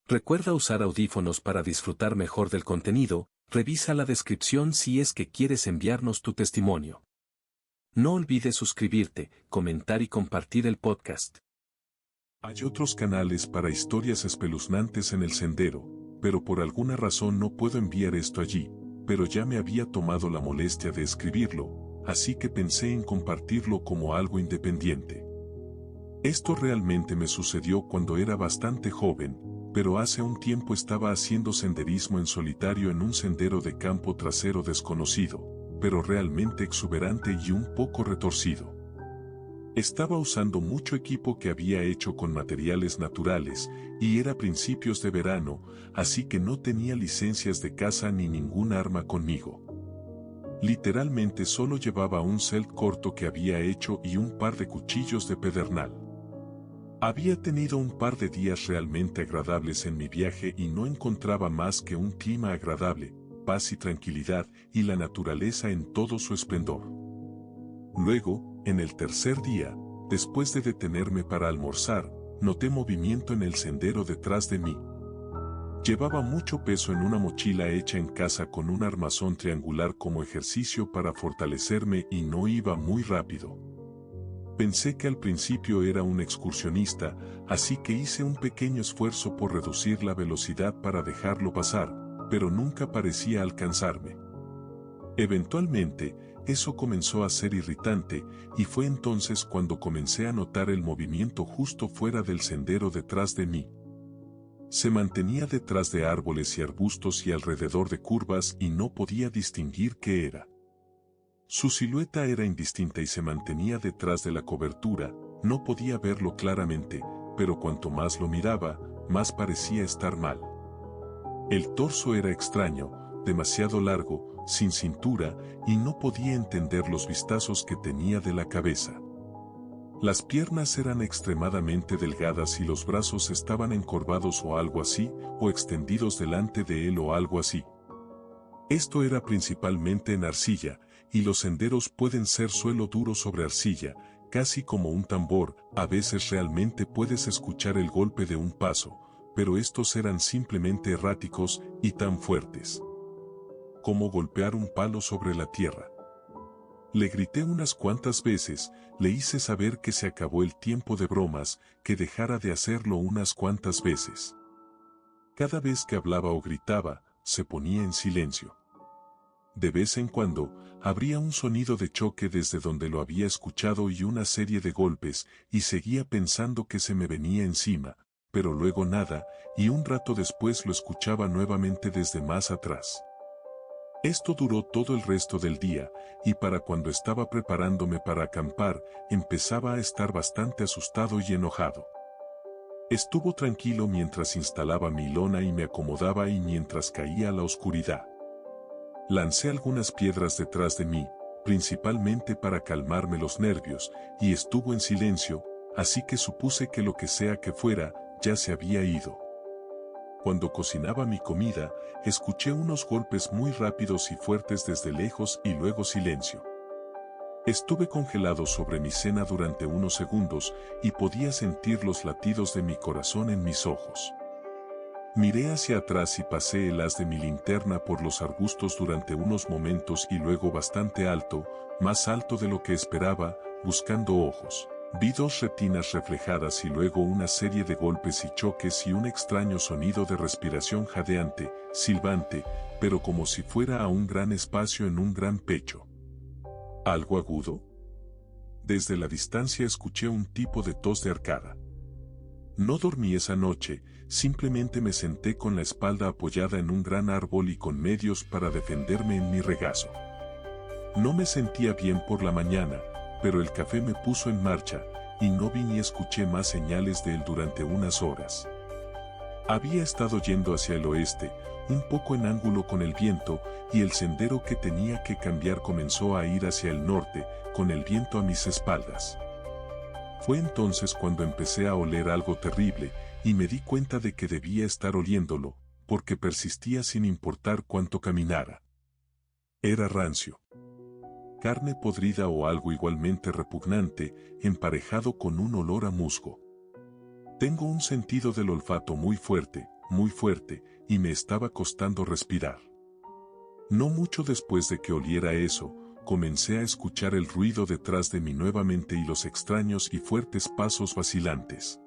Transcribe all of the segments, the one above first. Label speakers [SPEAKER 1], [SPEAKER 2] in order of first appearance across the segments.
[SPEAKER 1] Recuerda usar audífonos para disfrutar mejor del contenido, revisa la descripción si es que quieres enviarnos tu testimonio. No olvides suscribirte, comentar y compartir el podcast.
[SPEAKER 2] Hay otros canales para historias espeluznantes en el sendero, pero por alguna razón no puedo enviar esto allí, pero ya me había tomado la molestia de escribirlo, así que pensé en compartirlo como algo independiente. Esto realmente me sucedió cuando era bastante joven, pero hace un tiempo estaba haciendo senderismo en solitario en un sendero de campo trasero desconocido, pero realmente exuberante y un poco retorcido. Estaba usando mucho equipo que había hecho con materiales naturales, y era principios de verano, así que no tenía licencias de caza ni ningún arma conmigo. Literalmente solo llevaba un celt corto que había hecho y un par de cuchillos de pedernal. Había tenido un par de días realmente agradables en mi viaje y no encontraba más que un clima agradable, paz y tranquilidad, y la naturaleza en todo su esplendor. Luego, en el tercer día, después de detenerme para almorzar, noté movimiento en el sendero detrás de mí. Llevaba mucho peso en una mochila hecha en casa con un armazón triangular como ejercicio para fortalecerme y no iba muy rápido. Pensé que al principio era un excursionista, así que hice un pequeño esfuerzo por reducir la velocidad para dejarlo pasar, pero nunca parecía alcanzarme. Eventualmente, eso comenzó a ser irritante, y fue entonces cuando comencé a notar el movimiento justo fuera del sendero detrás de mí. Se mantenía detrás de árboles y arbustos y alrededor de curvas y no podía distinguir qué era. Su silueta era indistinta y se mantenía detrás de la cobertura, no podía verlo claramente, pero cuanto más lo miraba, más parecía estar mal. El torso era extraño, demasiado largo, sin cintura, y no podía entender los vistazos que tenía de la cabeza. Las piernas eran extremadamente delgadas y los brazos estaban encorvados o algo así, o extendidos delante de él o algo así. Esto era principalmente en arcilla, y los senderos pueden ser suelo duro sobre arcilla, casi como un tambor. A veces realmente puedes escuchar el golpe de un paso, pero estos eran simplemente erráticos y tan fuertes como golpear un palo sobre la tierra. Le grité unas cuantas veces, le hice saber que se acabó el tiempo de bromas, que dejara de hacerlo unas cuantas veces. Cada vez que hablaba o gritaba, se ponía en silencio. De vez en cuando, habría un sonido de choque desde donde lo había escuchado y una serie de golpes, y seguía pensando que se me venía encima, pero luego nada, y un rato después lo escuchaba nuevamente desde más atrás. Esto duró todo el resto del día, y para cuando estaba preparándome para acampar, empezaba a estar bastante asustado y enojado. Estuvo tranquilo mientras instalaba mi lona y me acomodaba y mientras caía la oscuridad. Lancé algunas piedras detrás de mí, principalmente para calmarme los nervios, y estuvo en silencio, así que supuse que lo que sea que fuera, ya se había ido. Cuando cocinaba mi comida, escuché unos golpes muy rápidos y fuertes desde lejos y luego silencio. Estuve congelado sobre mi cena durante unos segundos y podía sentir los latidos de mi corazón en mis ojos. Miré hacia atrás y pasé el haz de mi linterna por los arbustos durante unos momentos y luego bastante alto, más alto de lo que esperaba, buscando ojos. Vi dos retinas reflejadas y luego una serie de golpes y choques y un extraño sonido de respiración jadeante, silbante, pero como si fuera a un gran espacio en un gran pecho. ¿Algo agudo? Desde la distancia escuché un tipo de tos de arcada. No dormí esa noche, simplemente me senté con la espalda apoyada en un gran árbol y con medios para defenderme en mi regazo. No me sentía bien por la mañana, pero el café me puso en marcha, y no vi ni escuché más señales de él durante unas horas. Había estado yendo hacia el oeste, un poco en ángulo con el viento, y el sendero que tenía que cambiar comenzó a ir hacia el norte, con el viento a mis espaldas. Fue entonces cuando empecé a oler algo terrible, y me di cuenta de que debía estar oliéndolo, porque persistía sin importar cuánto caminara. Era rancio. Carne podrida o algo igualmente repugnante, emparejado con un olor a musgo. Tengo un sentido del olfato muy fuerte, muy fuerte, y me estaba costando respirar. No mucho después de que oliera eso, comencé a escuchar el ruido detrás de mí nuevamente y los extraños y fuertes pasos vacilantes.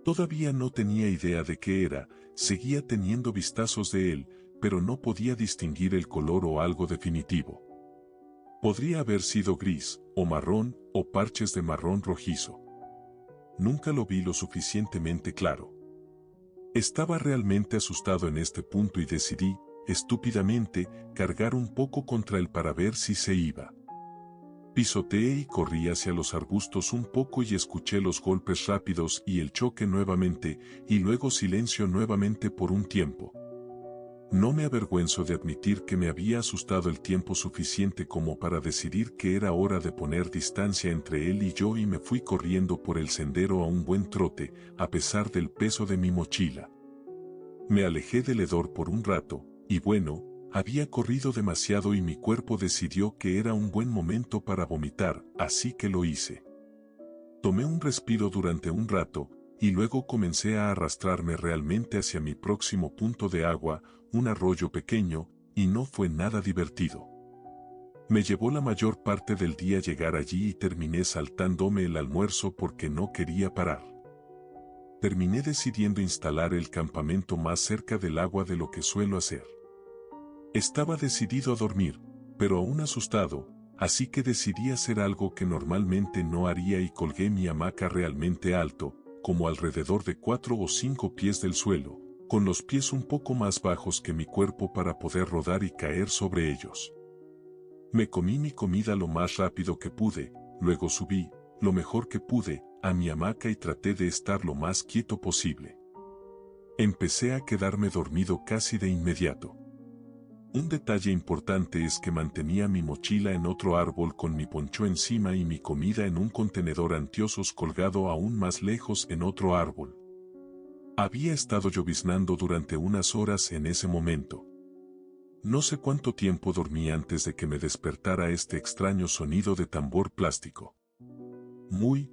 [SPEAKER 2] Todavía no tenía idea de qué era, seguía teniendo vistazos de él, pero no podía distinguir el color o algo definitivo. Podría haber sido gris, o marrón, o parches de marrón rojizo. Nunca lo vi lo suficientemente claro. Estaba realmente asustado en este punto y decidí, estúpidamente, cargar un poco contra él para ver si se iba. Pisoteé y corrí hacia los arbustos un poco y escuché los golpes rápidos y el choque nuevamente, y luego silencio nuevamente por un tiempo. No me avergüenzo de admitir que me había asustado el tiempo suficiente como para decidir que era hora de poner distancia entre él y yo y me fui corriendo por el sendero a un buen trote, a pesar del peso de mi mochila. Me alejé del hedor por un rato, y bueno, había corrido demasiado y mi cuerpo decidió que era un buen momento para vomitar, así que lo hice. Tomé un respiro durante un rato, y luego comencé a arrastrarme realmente hacia mi próximo punto de agua, un arroyo pequeño, y no fue nada divertido. Me llevó la mayor parte del día llegar allí y terminé saltándome el almuerzo porque no quería parar. Terminé decidiendo instalar el campamento más cerca del agua de lo que suelo hacer. Estaba decidido a dormir, pero aún asustado, así que decidí hacer algo que normalmente no haría y colgué mi hamaca realmente alto, como alrededor de 4 o 5 pies del suelo, con los pies un poco más bajos que mi cuerpo para poder rodar y caer sobre ellos. Me comí mi comida lo más rápido que pude, luego subí, lo mejor que pude, a mi hamaca y traté de estar lo más quieto posible. Empecé a quedarme dormido casi de inmediato. Un detalle importante es que mantenía mi mochila en otro árbol con mi poncho encima y mi comida en un contenedor anteosos colgado aún más lejos en otro árbol. Había estado lloviznando durante unas horas en ese momento. No sé cuánto tiempo dormí antes de que me despertara este extraño sonido de tambor plástico. Muy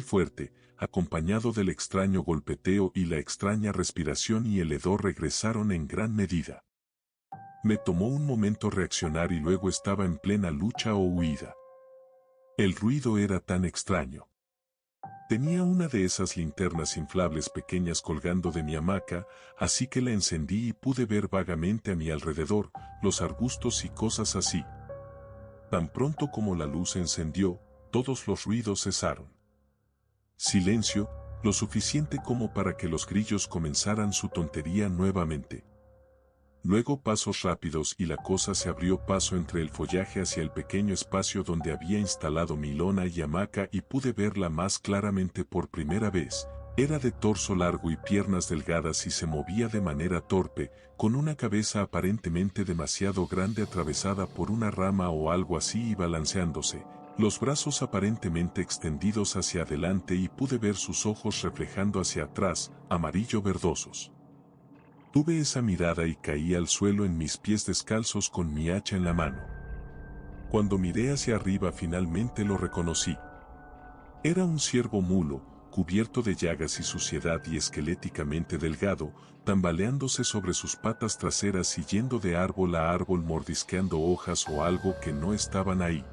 [SPEAKER 2] fuerte, acompañado del extraño golpeteo y la extraña respiración y el hedor regresaron en gran medida. Me tomó un momento reaccionar y luego estaba en plena lucha o huida. El ruido era tan extraño. Tenía una de esas linternas inflables pequeñas colgando de mi hamaca, así que la encendí y pude ver vagamente a mi alrededor, los arbustos y cosas así. Tan pronto como la luz se encendió, todos los ruidos cesaron. Silencio, lo suficiente como para que los grillos comenzaran su tontería nuevamente. Luego pasos rápidos y la cosa se abrió paso entre el follaje hacia el pequeño espacio donde había instalado mi lona y hamaca y pude verla más claramente por primera vez. Era de torso largo y piernas delgadas y se movía de manera torpe, con una cabeza aparentemente demasiado grande atravesada por una rama o algo así y balanceándose, los brazos aparentemente extendidos hacia adelante y pude ver sus ojos reflejando hacia atrás, amarillo verdosos. Tuve esa mirada y caí al suelo en mis pies descalzos con mi hacha en la mano. Cuando miré hacia arriba finalmente lo reconocí. Era un ciervo mulo, cubierto de llagas y suciedad y esqueléticamente delgado, tambaleándose sobre sus patas traseras y yendo de árbol a árbol mordisqueando hojas o algo que no estaban ahí.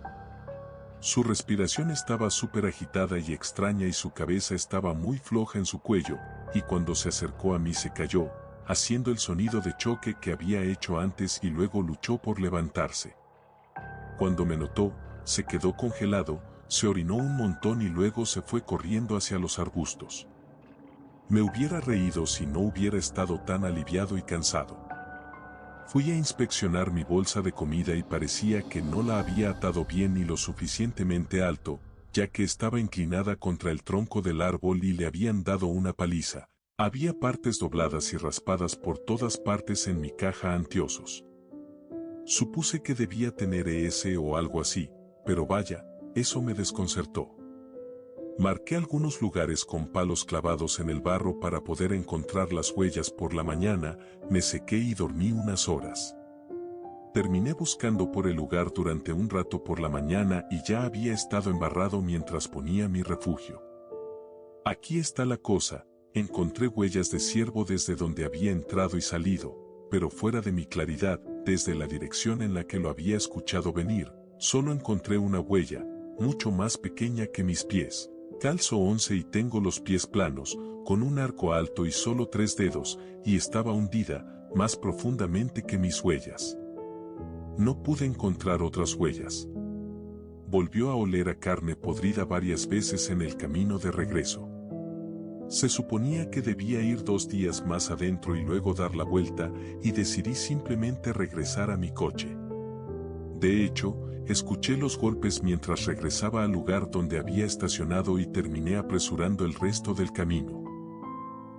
[SPEAKER 2] Su respiración estaba súper agitada y extraña y su cabeza estaba muy floja en su cuello, y cuando se acercó a mí se cayó, haciendo el sonido de choque que había hecho antes y luego luchó por levantarse. Cuando me notó, se quedó congelado, se orinó un montón y luego se fue corriendo hacia los arbustos. Me hubiera reído si no hubiera estado tan aliviado y cansado. Fui a inspeccionar mi bolsa de comida y parecía que no la había atado bien ni lo suficientemente alto, ya que estaba inclinada contra el tronco del árbol y le habían dado una paliza. Había partes dobladas y raspadas por todas partes en mi caja anteosos. Supuse que debía tener ese o algo así, pero vaya, eso me desconcertó. Marqué algunos lugares con palos clavados en el barro para poder encontrar las huellas por la mañana, me sequé y dormí unas horas. Terminé buscando por el lugar durante un rato por la mañana y ya había estado embarrado mientras ponía mi refugio. Aquí está la cosa, Encontré huellas de ciervo desde donde había entrado y salido, pero fuera de mi claridad, desde la dirección en la que lo había escuchado venir, solo encontré una huella, mucho más pequeña que mis pies. Calzo 11 y tengo los pies planos, con un arco alto y solo 3 dedos, y estaba hundida, más profundamente que mis huellas. No pude encontrar otras huellas. Volvió a oler a carne podrida varias veces en el camino de regreso. Se suponía que debía ir 2 días más adentro y luego dar la vuelta, y decidí simplemente regresar a mi coche. De hecho, escuché los golpes mientras regresaba al lugar donde había estacionado y terminé apresurando el resto del camino.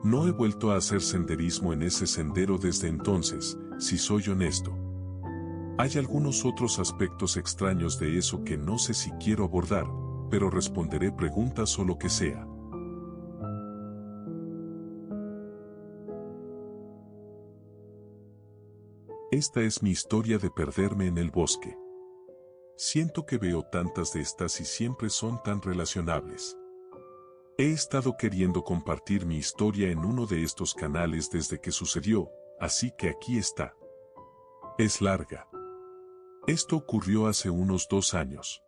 [SPEAKER 2] No he vuelto a hacer senderismo en ese sendero desde entonces, si soy honesto. Hay algunos otros aspectos extraños de eso que no sé si quiero abordar, pero responderé preguntas o lo que sea. Esta es mi historia de perderme en el bosque. Siento que veo tantas de estas y siempre son tan relacionables. He estado queriendo compartir mi historia en uno de estos canales desde que sucedió, así que aquí está. Es larga. Esto ocurrió hace unos 2 años.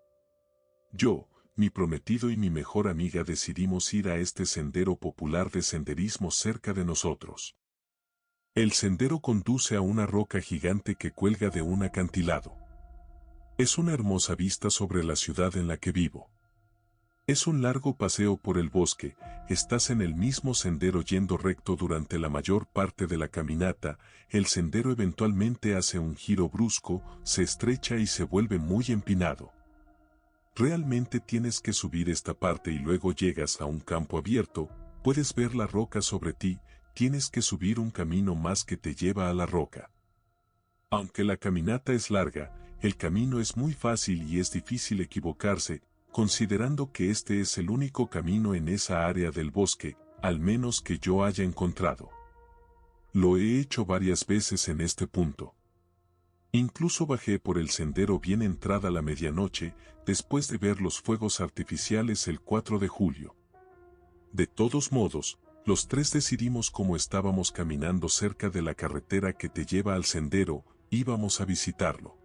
[SPEAKER 2] Yo, mi prometido y mi mejor amiga decidimos ir a este sendero popular de senderismo cerca de nosotros. El sendero conduce a una roca gigante que cuelga de un acantilado. Es una hermosa vista sobre la ciudad en la que vivo. Es un largo paseo por el bosque, estás en el mismo sendero yendo recto durante la mayor parte de la caminata, el sendero eventualmente hace un giro brusco, se estrecha y se vuelve muy empinado. Realmente tienes que subir esta parte y luego llegas a un campo abierto, puedes ver la roca sobre ti, tienes que subir un camino más que te lleva a la roca. Aunque la caminata es larga, el camino es muy fácil y es difícil equivocarse, considerando que este es el único camino en esa área del bosque, al menos que yo haya encontrado. Lo he hecho varias veces en este punto. Incluso bajé por el sendero bien entrada la medianoche, después de ver los fuegos artificiales el 4 de julio. De todos modos, los 3 decidimos, como estábamos caminando cerca de la carretera que te lleva al sendero, íbamos a visitarlo.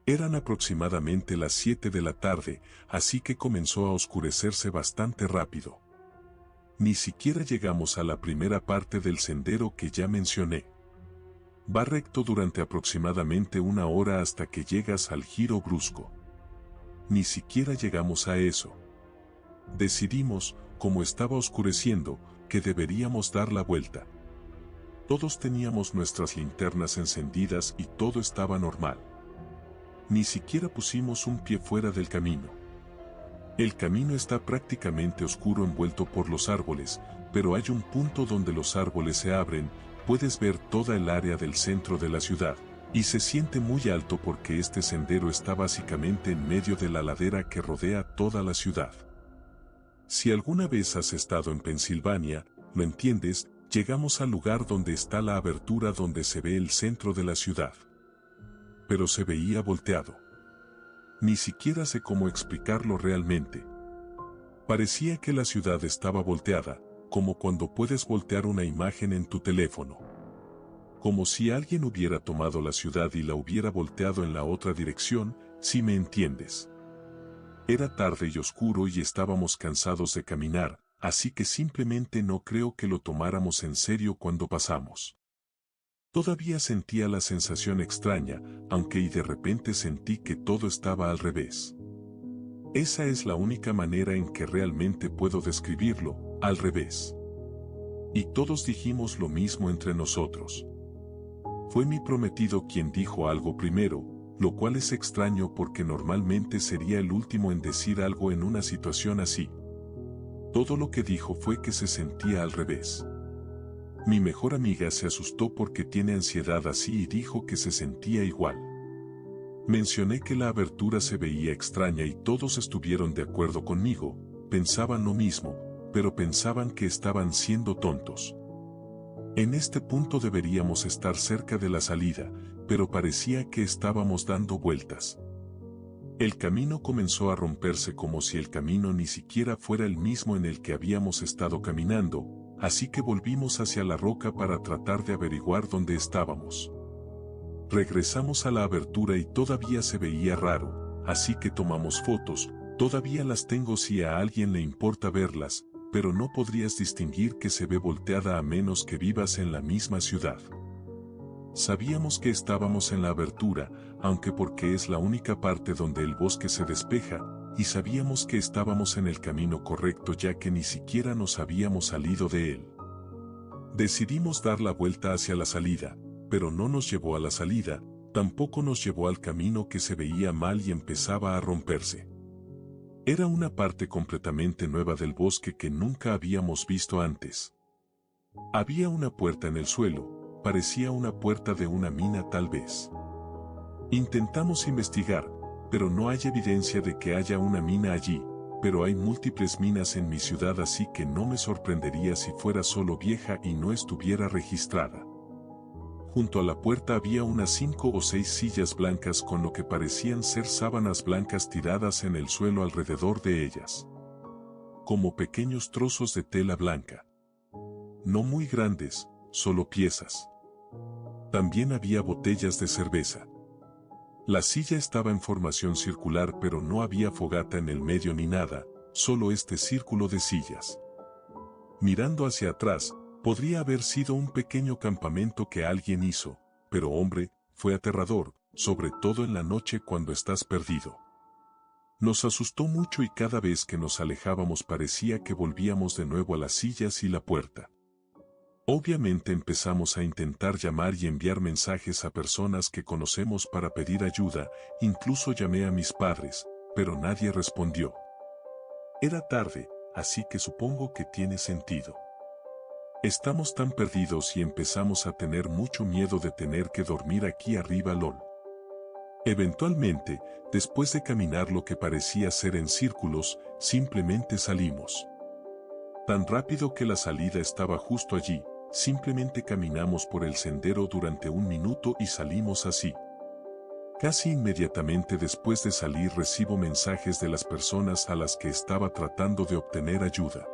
[SPEAKER 2] Eran aproximadamente las 7 de la tarde, así que comenzó a oscurecerse bastante rápido. Ni siquiera llegamos a la primera parte del sendero que ya mencioné. Va recto durante aproximadamente 1 hora hasta que llegas al giro brusco. Ni siquiera llegamos a eso. Decidimos, como estaba oscureciendo, que deberíamos dar la vuelta. Todos teníamos nuestras linternas encendidas y todo estaba normal. Ni siquiera pusimos un pie fuera del camino. El camino está prácticamente oscuro envuelto por los árboles, pero hay un punto donde los árboles se abren, puedes ver toda el área del centro de la ciudad, y se siente muy alto porque este sendero está básicamente en medio de la ladera que rodea toda la ciudad. Si alguna vez has estado en Pensilvania, lo entiendes, llegamos al lugar donde está la abertura donde se ve el centro de la ciudad. Pero se veía volteado. Ni siquiera sé cómo explicarlo realmente. Parecía que la ciudad estaba volteada, como cuando puedes voltear una imagen en tu teléfono. Como si alguien hubiera tomado la ciudad y la hubiera volteado en la otra dirección, si me entiendes. Era tarde y oscuro y estábamos cansados de caminar, así que simplemente no creo que lo tomáramos en serio cuando pasamos. Todavía sentía la sensación extraña, aunque y de repente sentí que todo estaba al revés. Esa es la única manera en que realmente puedo describirlo, al revés. Y todos dijimos lo mismo entre nosotros. Fue mi prometido quien dijo algo primero, lo cual es extraño porque normalmente sería el último en decir algo en una situación así. Todo lo que dijo fue que se sentía al revés. Mi mejor amiga se asustó porque tiene ansiedad así y dijo que se sentía igual. Mencioné que la abertura se veía extraña y todos estuvieron de acuerdo conmigo, pensaban lo mismo, pero pensaban que estaban siendo tontos. En este punto deberíamos estar cerca de la salida, pero parecía que estábamos dando vueltas. El camino comenzó a romperse como si el camino ni siquiera fuera el mismo en el que habíamos estado caminando, así que volvimos hacia la roca para tratar de averiguar dónde estábamos. Regresamos a la abertura y todavía se veía raro, así que tomamos fotos, todavía las tengo si a alguien le importa verlas, pero no podrías distinguir que se ve volteada a menos que vivas en la misma ciudad. Sabíamos que estábamos en la abertura, aunque porque es la única parte donde el bosque se despeja, y sabíamos que estábamos en el camino correcto ya que ni siquiera nos habíamos salido de él. Decidimos dar la vuelta hacia la salida, pero no nos llevó a la salida, tampoco nos llevó al camino que se veía mal y empezaba a romperse. Era una parte completamente nueva del bosque que nunca habíamos visto antes. Había una puerta en el suelo, parecía una puerta de una mina tal vez. Intentamos investigar, pero no hay evidencia de que haya una mina allí, pero hay múltiples minas en mi ciudad así que no me sorprendería si fuera solo vieja y no estuviera registrada. Junto a la puerta había unas 5 o 6 sillas blancas con lo que parecían ser sábanas blancas tiradas en el suelo alrededor de ellas. Como pequeños trozos de tela blanca. No muy grandes, solo piezas. También había botellas de cerveza. La silla estaba en formación circular pero no había fogata en el medio ni nada, solo este círculo de sillas. Mirando hacia atrás, podría haber sido un pequeño campamento que alguien hizo, pero hombre, fue aterrador, sobre todo en la noche cuando estás perdido. Nos asustó mucho y cada vez que nos alejábamos parecía que volvíamos de nuevo a las sillas y la puerta. Obviamente empezamos a intentar llamar y enviar mensajes a personas que conocemos para pedir ayuda, incluso llamé a mis padres, pero nadie respondió. Era tarde, así que supongo que tiene sentido. Estamos tan perdidos y empezamos a tener mucho miedo de tener que dormir aquí arriba LOL. Eventualmente, después de caminar lo que parecía ser en círculos, simplemente salimos. Tan rápido que la salida estaba justo allí, simplemente caminamos por el sendero durante 1 minuto y salimos así. Casi inmediatamente después de salir recibo mensajes de las personas a las que estaba tratando de obtener ayuda.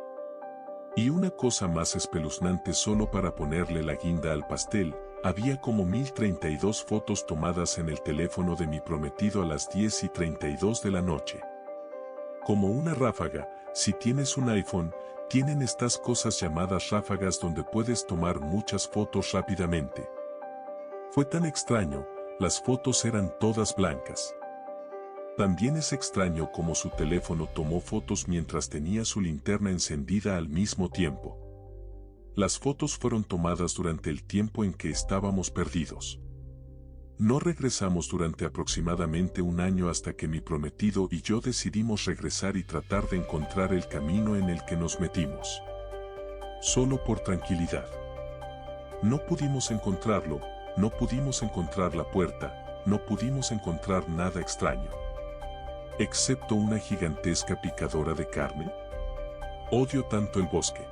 [SPEAKER 2] Y una cosa más espeluznante solo para ponerle la guinda al pastel, había como 1032 fotos tomadas en el teléfono de mi prometido a las 10:32 de la noche. Como una ráfaga, si tienes un iPhone, tienen estas cosas llamadas ráfagas donde puedes tomar muchas fotos rápidamente. Fue tan extraño, las fotos eran todas blancas. También es extraño cómo su teléfono tomó fotos mientras tenía su linterna encendida al mismo tiempo. Las fotos fueron tomadas durante el tiempo en que estábamos perdidos. No regresamos durante aproximadamente 1 año hasta que mi prometido y yo decidimos regresar y tratar de encontrar el camino en el que nos metimos. Solo por tranquilidad. No pudimos encontrarlo, no pudimos encontrar la puerta, no pudimos encontrar nada extraño. Excepto una gigantesca picadora de carne. Odio tanto el bosque.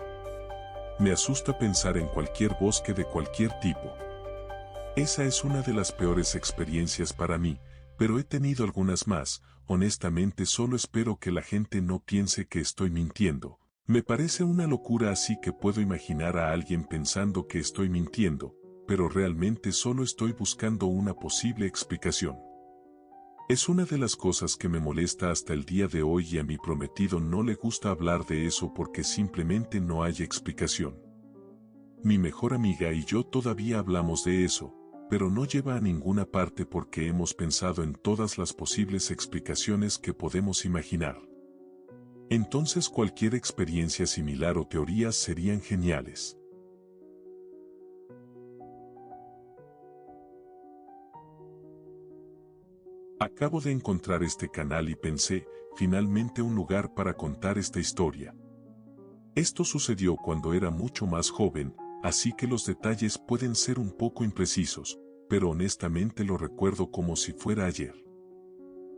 [SPEAKER 2] Me asusta pensar en cualquier bosque de cualquier tipo. Esa es una de las peores experiencias para mí, pero he tenido algunas más, honestamente solo espero que la gente no piense que estoy mintiendo. Me parece una locura así que puedo imaginar a alguien pensando que estoy mintiendo, pero realmente solo estoy buscando una posible explicación. Es una de las cosas que me molesta hasta el día de hoy y a mi prometido no le gusta hablar de eso porque simplemente no hay explicación. Mi mejor amiga y yo todavía hablamos de eso, pero no lleva a ninguna parte porque hemos pensado en todas las posibles explicaciones que podemos imaginar. Entonces cualquier experiencia similar o teorías serían geniales. Acabo de encontrar este canal y pensé, finalmente un lugar para contar esta historia. Esto sucedió cuando era mucho más joven, así que los detalles pueden ser un poco imprecisos, pero honestamente lo recuerdo como si fuera ayer.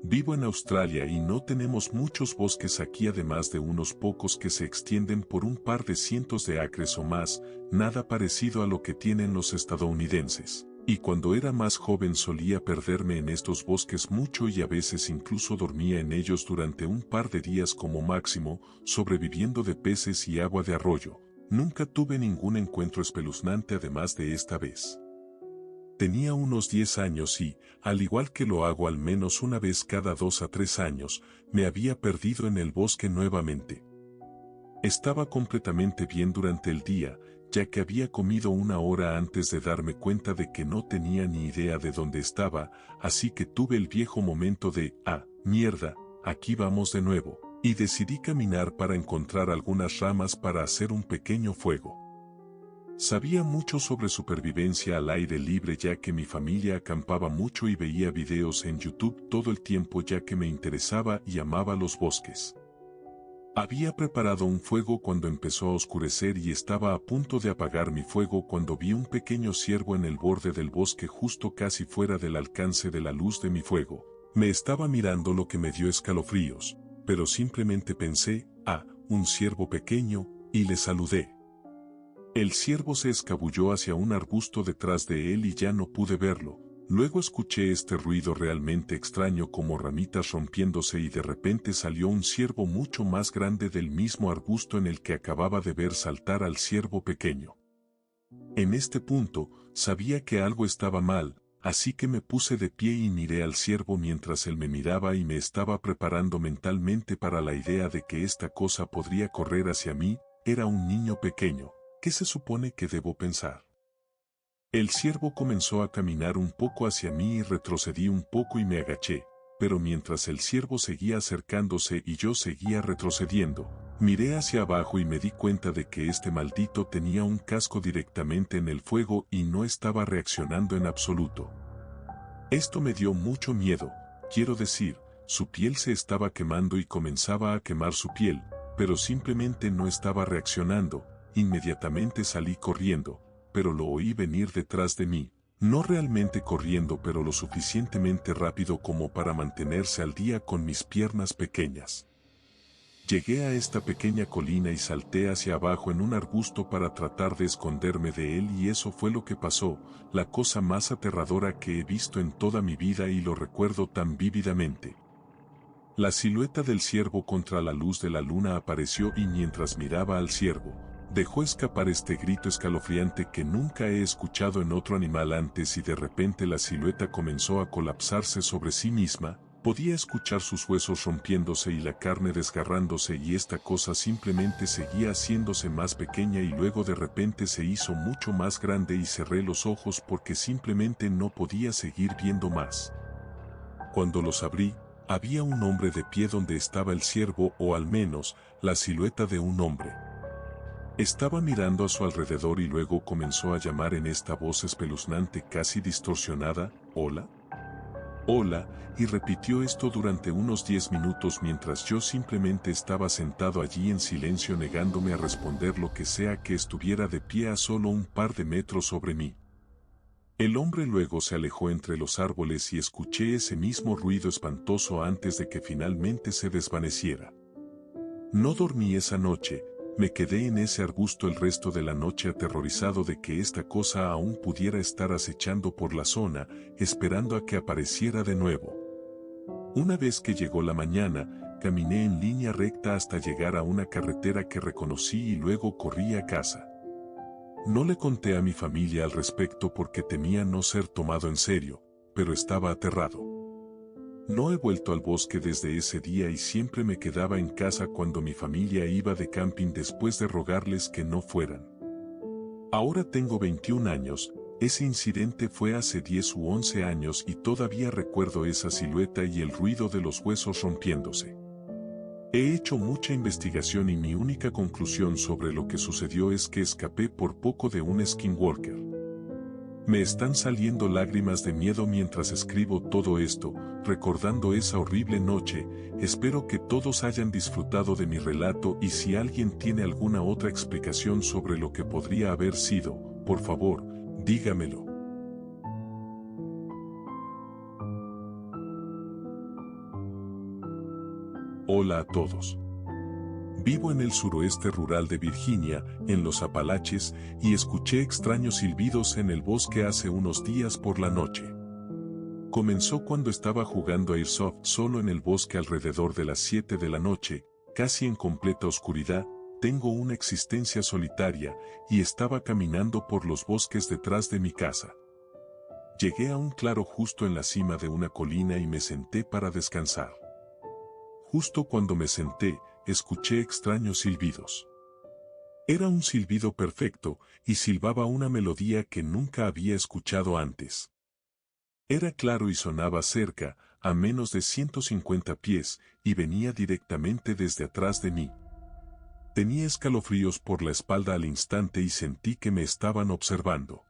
[SPEAKER 2] Vivo en Australia y no tenemos muchos bosques aquí además de unos pocos que se extienden por un par de cientos de acres o más, nada parecido a lo que tienen los estadounidenses. Y cuando era más joven solía perderme en estos bosques mucho y a veces incluso dormía en ellos durante un par de días como máximo, sobreviviendo de peces y agua de arroyo. Nunca tuve ningún encuentro espeluznante además de esta vez. Tenía unos 10 años y, al igual que lo hago al menos una vez cada 2 a 3 años, me había perdido en el bosque nuevamente. Estaba completamente bien durante el día, ya que había comido una hora antes de darme cuenta de que no tenía ni idea de dónde estaba, así que tuve el viejo momento de, mierda, aquí vamos de nuevo, y decidí caminar para encontrar algunas ramas para hacer un pequeño fuego. Sabía mucho sobre supervivencia al aire libre ya que mi familia acampaba mucho y veía videos en YouTube todo el tiempo ya que me interesaba y amaba los bosques. Había preparado un fuego cuando empezó a oscurecer y estaba a punto de apagar mi fuego cuando vi un pequeño ciervo en el borde del bosque justo casi fuera del alcance de la luz de mi fuego. Me estaba mirando lo que me dio escalofríos, pero simplemente pensé, un ciervo pequeño, y le saludé. El ciervo se escabulló hacia un arbusto detrás de él y ya no pude verlo. Luego escuché este ruido realmente extraño como ramitas rompiéndose y de repente salió un ciervo mucho más grande del mismo arbusto en el que acababa de ver saltar al ciervo pequeño. En este punto, sabía que algo estaba mal, así que me puse de pie y miré al ciervo mientras él me miraba y me estaba preparando mentalmente para la idea de que esta cosa podría correr hacia mí. Era un niño pequeño. ¿Qué se supone que debo pensar? El ciervo comenzó a caminar un poco hacia mí y retrocedí un poco y me agaché, pero mientras el ciervo seguía acercándose y yo seguía retrocediendo, miré hacia abajo y me di cuenta de que este maldito tenía un casco directamente en el fuego y no estaba reaccionando en absoluto. Esto me dio mucho miedo, quiero decir, su piel se estaba quemando y comenzaba a quemar su piel, pero simplemente no estaba reaccionando. Inmediatamente salí corriendo, pero lo oí venir detrás de mí, no realmente corriendo pero lo suficientemente rápido como para mantenerse al día con mis piernas pequeñas. Llegué a esta pequeña colina y salté hacia abajo en un arbusto para tratar de esconderme de él y eso fue lo que pasó, la cosa más aterradora que he visto en toda mi vida y lo recuerdo tan vívidamente. La silueta del ciervo contra la luz de la luna apareció y mientras miraba al ciervo, dejó escapar este grito escalofriante que nunca he escuchado en otro animal antes y de repente la silueta comenzó a colapsarse sobre sí misma, podía escuchar sus huesos rompiéndose y la carne desgarrándose y esta cosa simplemente seguía haciéndose más pequeña y luego de repente se hizo mucho más grande y cerré los ojos porque simplemente no podía seguir viendo más. Cuando los abrí, había un hombre de pie donde estaba el ciervo o al menos, la silueta de un hombre. Estaba mirando a su alrededor y luego comenzó a llamar en esta voz espeluznante casi distorsionada, «Hola, hola», y repitió esto durante unos 10 minutos mientras yo simplemente estaba sentado allí en silencio negándome a responder lo que sea que estuviera de pie a solo un par de metros sobre mí. El hombre luego se alejó entre los árboles y escuché ese mismo ruido espantoso antes de que finalmente se desvaneciera. No dormí esa noche. Me quedé en ese arbusto el resto de la noche aterrorizado de que esta cosa aún pudiera estar acechando por la zona, esperando a que apareciera de nuevo. Una vez que llegó la mañana, caminé en línea recta hasta llegar a una carretera que reconocí y luego corrí a casa. No le conté a mi familia al respecto porque temía no ser tomado en serio, pero estaba aterrado. No he vuelto al bosque desde ese día y siempre me quedaba en casa cuando mi familia iba de camping después de rogarles que no fueran. Ahora tengo 21 años, ese incidente fue hace 10 u 11 años y todavía recuerdo esa silueta y el ruido de los huesos rompiéndose. He hecho mucha investigación y mi única conclusión sobre lo que sucedió es que escapé por poco de un skinwalker. Me están saliendo lágrimas de miedo mientras escribo todo esto, recordando esa horrible noche. Espero que todos hayan disfrutado de mi relato y si alguien tiene alguna otra explicación sobre lo que podría haber sido, por favor, dígamelo. Hola a todos. Vivo en el suroeste rural de Virginia, en los Apalaches, y escuché extraños silbidos en el bosque hace unos días por la noche. Comenzó cuando estaba jugando Airsoft solo en el bosque alrededor de las 7 de la noche, casi en completa oscuridad, tengo una existencia solitaria y estaba caminando por los bosques detrás de mi casa. Llegué a un claro justo en la cima de una colina y me senté para descansar. Justo cuando me senté, escuché extraños silbidos. Era un silbido perfecto y silbaba una melodía que nunca había escuchado antes. Era claro y sonaba cerca, a menos de 150 pies, y venía directamente desde atrás de mí. Tenía escalofríos por la espalda al instante y sentí que me estaban observando.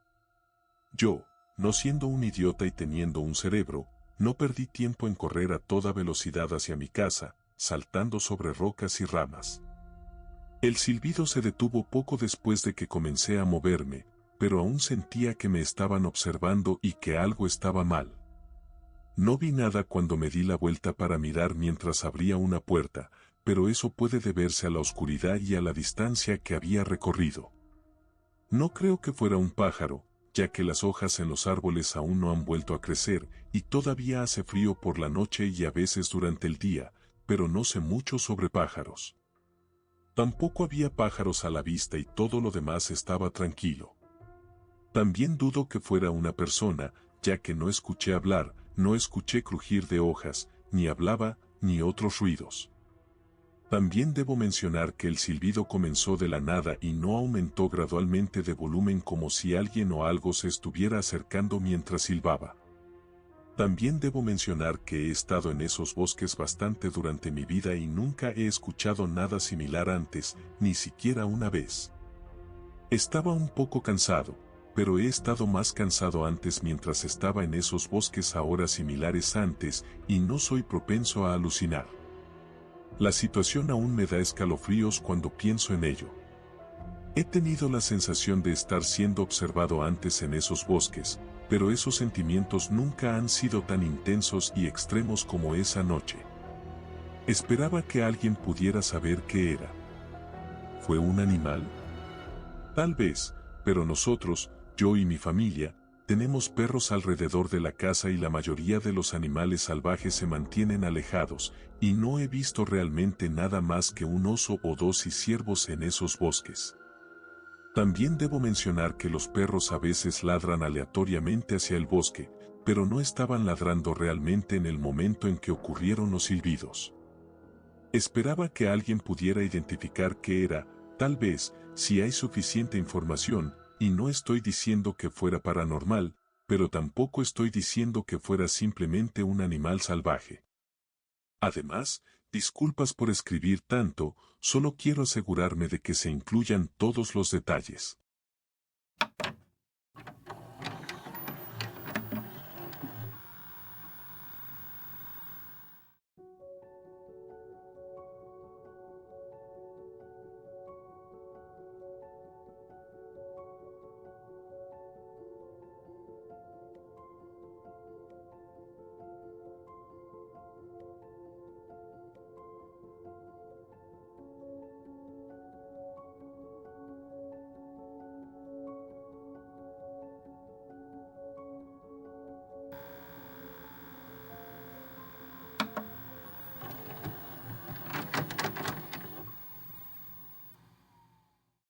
[SPEAKER 2] Yo, no siendo un idiota y teniendo un cerebro, no perdí tiempo en correr a toda velocidad hacia mi casa, saltando sobre rocas y ramas. El silbido se detuvo poco después de que comencé a moverme, pero aún sentía que me estaban observando y que algo estaba mal. No vi nada cuando me di la vuelta para mirar mientras abría una puerta, pero eso puede deberse a la oscuridad y a la distancia que había recorrido. No creo que fuera un pájaro, ya que las hojas en los árboles aún no han vuelto a crecer y todavía hace frío por la noche y a veces durante el día, pero no sé mucho sobre pájaros. Tampoco había pájaros a la vista y todo lo demás estaba tranquilo. También dudo que fuera una persona, ya que no escuché hablar, no escuché crujir de hojas, ni hablaba, ni otros ruidos. También debo mencionar que el silbido comenzó de la nada y no aumentó gradualmente de volumen como si alguien o algo se estuviera acercando mientras silbaba. También debo mencionar que he estado en esos bosques bastante durante mi vida y nunca he escuchado nada similar antes, ni siquiera una vez. Estaba un poco cansado, pero he estado más cansado antes mientras estaba en esos bosques a horas similares antes y no soy propenso a alucinar. La situación aún me da escalofríos cuando pienso en ello. He tenido la sensación de estar siendo observado antes en esos bosques, pero esos sentimientos nunca han sido tan intensos y extremos como esa noche. Esperaba que alguien pudiera saber qué era. ¿Fue un animal? Tal vez, pero nosotros, yo y mi familia, tenemos perros alrededor de la casa y la mayoría de los animales salvajes se mantienen alejados, y no he visto realmente nada más que un oso o dos y ciervos en esos bosques. También debo mencionar que los perros a veces ladran aleatoriamente hacia el bosque, pero no estaban ladrando realmente en el momento en que ocurrieron los silbidos. Esperaba que alguien pudiera identificar qué era, tal vez, si hay suficiente información, y no estoy diciendo que fuera paranormal, pero tampoco estoy diciendo que fuera simplemente un animal salvaje. Además, disculpas por escribir tanto, solo quiero asegurarme de que se incluyan todos los detalles.